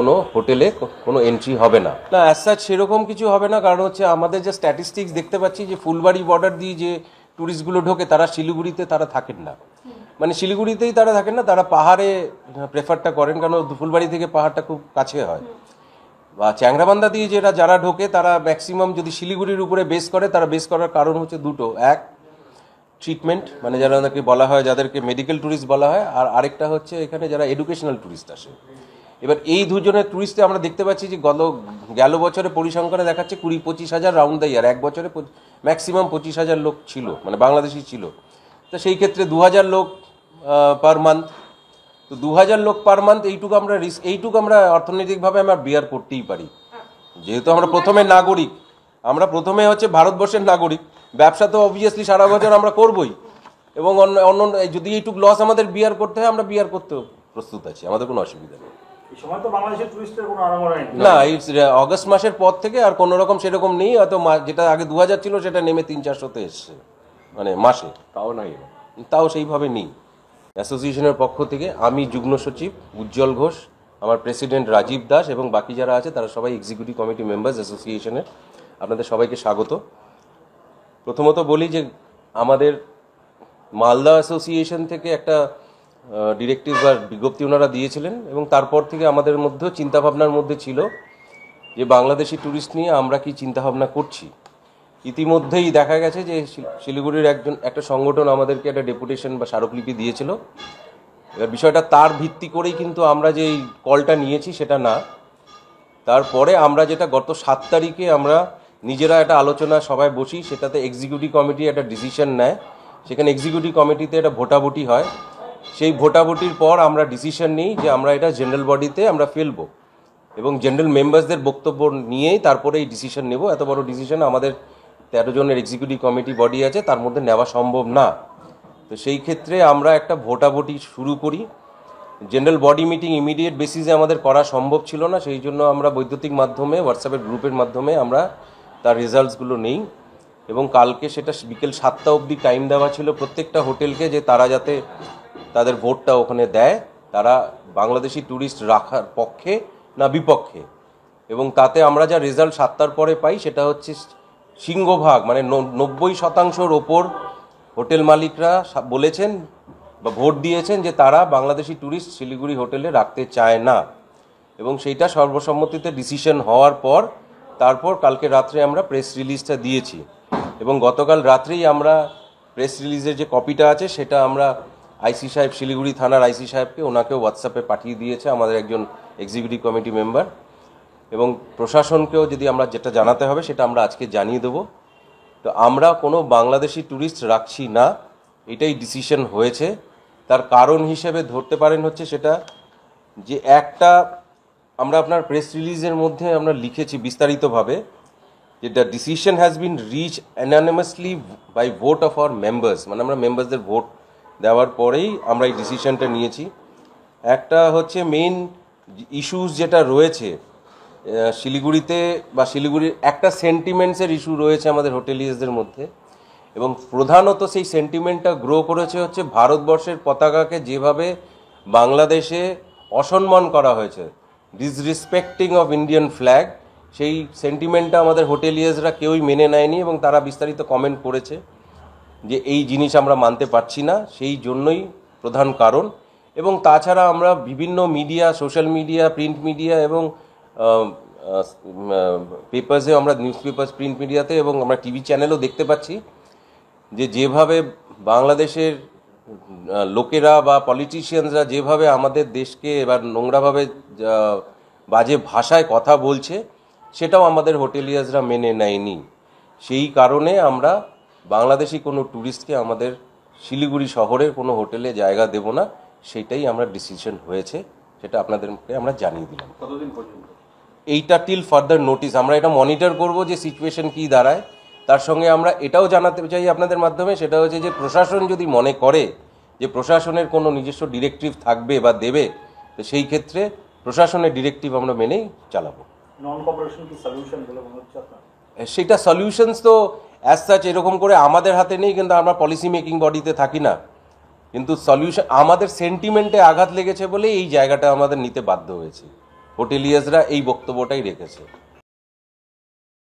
কোনো হোটেলে কোনো এন্ট্রি হবে না। না, অ্যাজ সাচ সেরকম কিছু হবে না, কারণ হচ্ছে আমাদের যে স্ট্যাটিস্টিক্স দেখতে পাচ্ছি যে ফুলবাড়ি বর্ডার দিয়ে যে ট্যুরিস্টগুলো ঢোকে তারা শিলিগুড়িতে তারা থাকেন না, মানে শিলিগুড়িতেই তারা থাকেন না, তারা পাহাড়ে প্রেফারটা করেন, কারণ ফুলবাড়ি থেকে পাহাড়টা খুব কাছে হয়। বা চ্যাংরাবান্ধা দিয়ে যারা ঢোকে তারা ম্যাক্সিমাম যদি শিলিগুড়ির উপরে বেস করে, তারা বেস করার কারণ হচ্ছে দুটো, এক ট্রিটমেন্ট, মানে যাদেরকে বলা হয়, যাদেরকে মেডিকেল ট্যুরিস্ট বলা হয়, আর আরেকটা হচ্ছে এখানে যারা এডুকেশনাল ট্যুরিস্ট আসে। এবার এই দুজনের ট্যুরিস্টে আমরা দেখতে পাচ্ছি যে গেল বছরে পরিসংখ্যানে দেখাচ্ছে 20-25 হাজার রাউন্ড দ্য ইয়ার, এক বছরে ম্যাক্সিমাম 25 হাজার লোক ছিল, মানে বাংলাদেশি ছিল। তো সেই ক্ষেত্রে 2000 লোক পার মান্থ, তো 2000 লোক পার মান্থ এইটুকু আমরা অর্থনৈতিকভাবে আমরা বিয়ার করতেই পারি, যেহেতু আমরা প্রথমে নাগরিক, আমরা প্রথমে হচ্ছে ভারতবর্ষের নাগরিক, ব্যবসা তো অবভিয়াসলি সারা বছর আমরা করবই, এবং অন্য যদি এইটুকু লস আমাদের বিয়ার করতে হয় আমরা বিয়ার করতেও প্রস্তুত আছি, আমাদের কোনো অসুবিধা নেই। না, এই অগস্ট মাসের পর থেকে আর কোনো রকম সেরকম নেই, হয়তো যেটা আগে 2000 ছিল সেটা নেমে 300-400-তে এসছে, মানে মাসে, তাও সেইভাবে নেই। অ্যাসোসিয়েশনের পক্ষ থেকে আমি যুগ্ম সচিব উজ্জ্বল ঘোষ, আমার প্রেসিডেন্ট রাজীব দাস এবং বাকি যারা আছে তারা সবাই এক্সিকিউটিভ কমিটি মেম্বার্স অ্যাসোসিয়েশনের। আপনাদের সবাইকে স্বাগত। প্রথমত বলি যে আমাদের মালদা অ্যাসোসিয়েশন থেকে একটা ডিরেক্টিভ বা বিজ্ঞপ্তি ওনারা দিয়েছিলেন, এবং তারপর থেকে আমাদের মধ্যেও চিন্তাভাবনার মধ্যে ছিল যে বাংলাদেশি ট্যুরিস্ট নিয়ে আমরা কি চিন্তাভাবনা করছি। ইতিমধ্যেই দেখা গেছে যে শিলিগুড়ির একটা সংগঠন আমাদেরকে একটা ডেপুটেশন বা স্মারকলিপি দিয়েছিল। এবার বিষয়টা তার ভিত্তি করেই কিন্তু আমরা যে এই কলটা নিয়েছি সেটা না, তারপরে আমরা যেটা গত 7 তারিখে আমরা নিজেরা একটা আলোচনা সবাই বসি, সেটাতে এক্সিকিউটিভ কমিটি একটা ডিসিশন নেয়, সেখানে এক্সিকিউটিভ কমিটিতে একটা ভোটাভুটি হয়, সেই ভোটাভুটির পর আমরা ডিসিশন নিই যে আমরা এটা জেনারেল বডিতে আমরা ফেলবো, এবং জেনারেল মেম্বার্সদের বক্তব্য নিয়েই তারপরে এই ডিসিশন নেব। এত বড় ডিসিশন আমাদের 13 জনের এক্সিকিউটিভ কমিটি বডি আছে, তার মধ্যে নেওয়া সম্ভব না। তো সেই ক্ষেত্রে আমরা একটা ভোটাভুটি শুরু করি। জেনারেল বডি মিটিং ইমিডিয়েট বেসিসে আমাদের করা সম্ভব ছিল না, সেই জন্য আমরা বৈদ্যুতিক মাধ্যমে হোয়াটসঅ্যাপের গ্রুপের মাধ্যমে আমরা তার রেজাল্টসগুলো নেই, এবং কালকে সেটা বিকেল 7টা অবধি টাইম দেওয়া ছিল প্রত্যেকটা হোটেলকে, যে তারা যাতে তাদের ভোটটা ওখানে দেয়, তারা বাংলাদেশি ট্যুরিস্ট রাখার পক্ষে না বিপক্ষে। এবং তাতে আমরা যা রেজাল্ট 7টার পরে পাই সেটা হচ্ছে সিংহভাগ, মানে 90% ওপর হোটেল মালিকরা বলেছেন বা ভোট দিয়েছেন যে তারা বাংলাদেশি ট্যুরিস্ট শিলিগুড়ি হোটেলে রাখতে চায় না, এবং সেইটা সর্বসম্মতিতে ডিসিশন হওয়ার পর তারপর কালকে রাত্রে আমরা প্রেস রিলিজটা দিয়েছি, এবং গতকাল রাত্রেই আমরা প্রেস রিলিজের যে কপিটা আছে সেটা আমরা আইসি সাহেব, শিলিগুড়ি থানার আইসি সাহেবকে, ওনাকেও হোয়াটসঅ্যাপে পাঠিয়ে দিয়েছে আমাদের একজন এক্সিকিউটিভ কমিটি মেম্বার, এবং প্রশাসনকেও যদি আমরা যেটা জানাতে হবে সেটা আমরা আজকে জানিয়ে দেবো। তো আমরা কোনো বাংলাদেশি ট্যুরিস্ট রাখছি না, এটাই ডিসিশন হয়েছে। তার কারণ হিসেবে ধরতে পারেন হচ্ছে সেটা যে একটা আমরা আপনার প্রেস রিলিজের মধ্যে আমরা লিখেছি বিস্তারিতভাবে যে the decision has been reach anonymously by vote of our members, মানে আমরা মেম্বার্সদের ভোট দেওয়ার পরেই আমরা এই ডিসিশনটা নিয়েছি। একটা হচ্ছে মেইন ইস্যুস যেটা রয়েছে শিলিগুড়িতে বা শিলিগুড়ির একটা সেন্টিমেন্টসের ইস্যু রয়েছে আমাদের হোটেলিয়ার্সদের মধ্যে, এবং প্রধানত সেই সেন্টিমেন্টটা গ্রো করেছে হচ্ছে ভারতবর্ষের পতাকাকে যেভাবে বাংলাদেশে অসম্মান করা হয়েছে, ডিসরেসপেক্টিং অফ ইন্ডিয়ান ফ্ল্যাগ, সেই সেন্টিমেন্টটা আমাদের হোটেলিয়ার্সরা কেউই মেনে নেয়নি, এবং তারা বিস্তারিত কমেন্ট করেছে যে এই জিনিস আমরা মানতে পারছি না, সেই জন্যই প্রধান কারণ। এবং তাছাড়া আমরা বিভিন্ন media, social media, print media এবং পেপার্সে, আমরা নিউজ পেপার্স, প্রিন্ট মিডিয়াতে এবং আমরা টিভি চ্যানেলও দেখতে পাচ্ছি যে যেভাবে বাংলাদেশের লোকেরা বা পলিটিশিয়ানসরা যেভাবে আমাদের দেশকে এবার নোংরাভাবে বাজে ভাষায় কথা বলছে, সেটাও আমাদের হোটেলিয়ার্সরা মেনে নেয়নি। সেই কারণে আমরা বাংলাদেশি কোনো ট্যুরিস্টকে আমাদের শিলিগুড়ি শহরের কোনো হোটেলে জায়গা দেব না, সেটাই আমরা ডিসিশন হয়েছে, সেটা আপনাদেরকে আমরা জানিয়ে দিলাম। কতদিন পর্যন্ত এইটা টিল ফার্দার নোটিস, আমরা এটা মনিটর করব যে সিচুয়েশন কি দাঁড়ায়। তার সঙ্গে আমরা এটাও জানাতে চাই আপনাদের মাধ্যমে, সেটা হচ্ছে যে প্রশাসন যদি মনে করে যে প্রশাসনের কোনো নিজস্ব ডিরেক্টিভ থাকবে বা দেবে, তো সেই ক্ষেত্রে প্রশাসনের ডিরেক্টিভ আমরা মেনেই চালাবো। নন কোঅপারেশন কি সলিউশন বলে মনে হচ্ছে আপনার? সেটা সলিউশনস তো অ্যাজ সাচ এরকম করে আমাদের হাতে নেই, কিন্তু আমরা পলিসি মেকিং বডিতে থাকি না, কিন্তু সলিউশন আমাদের সেন্টিমেন্টে আঘাত লেগেছে বলে এই জায়গাটা আমাদের নিতে বাধ্য হয়েছে হোটেলিয়ার্সরা এই বক্তব্যটাই রেখেছে।